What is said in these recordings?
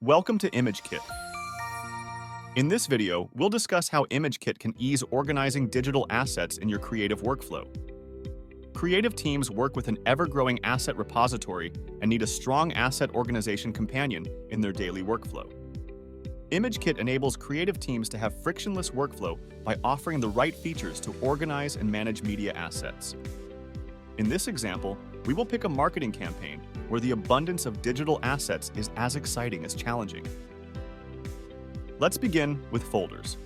Welcome to ImageKit. In this video, we'll discuss how ImageKit can ease organizing digital assets in your creative workflow. Creative teams work with an ever-growing asset repository and need a strong asset organization companion in their daily workflow. ImageKit enables creative teams to have frictionless workflow by offering the right features to organize and manage media assets. In this example, we will pick a marketing campaign where the abundance of digital assets is as exciting as challenging. Let's begin with folders.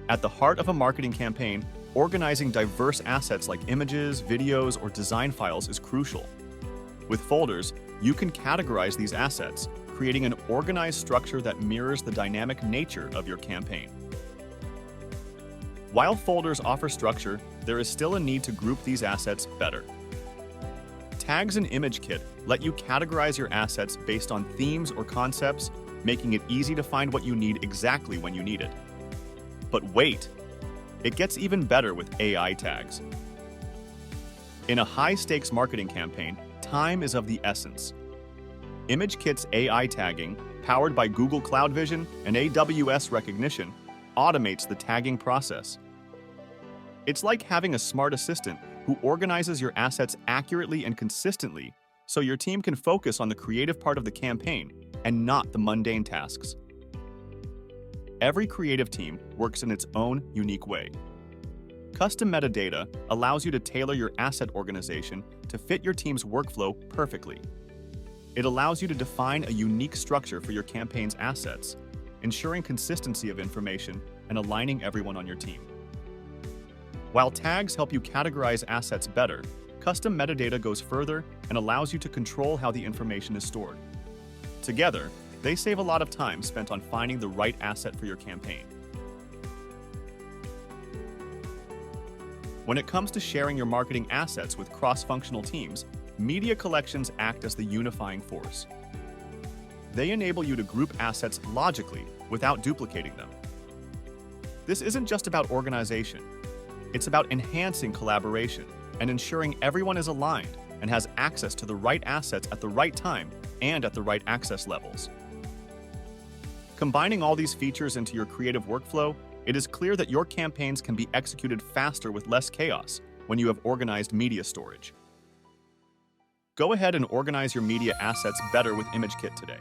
At the heart of a marketing campaign, organizing diverse assets like images, videos, or design files is crucial. With folders, you can categorize these assets, creating an organized structure that mirrors the dynamic nature of your campaign. While folders offer structure, there is still a need to group these assets better. Tags in ImageKit let you categorize your assets based on themes or concepts, making it easy to find what you need exactly when you need it. But wait! It gets even better with AI tags. In a high-stakes marketing campaign, time is of the essence. ImageKit's AI tagging, powered by Google Cloud Vision and AWS recognition, automates the tagging process. It's like having a smart assistant who organizes your assets accurately and consistently so your team can focus on the creative part of the campaign and not the mundane tasks. Every creative team works in its own unique way. Custom metadata allows you to tailor your asset organization to fit your team's workflow perfectly. It allows you to define a unique structure for your campaign's assets, ensuring consistency of information and aligning everyone on your team. While tags help you categorize assets better, custom metadata goes further and allows you to control how the information is stored. Together, they save a lot of time spent on finding the right asset for your campaign. When it comes to sharing your marketing assets with cross-functional teams, media collections act as the unifying force. They enable you to group assets logically without duplicating them. This isn't just about organization. It's about enhancing collaboration and ensuring everyone is aligned and has access to the right assets at the right time and at the right access levels. Combining all these features into your creative workflow, it is clear that your campaigns can be executed faster with less chaos when you have organized media storage. Go ahead and organize your media assets better with ImageKit today.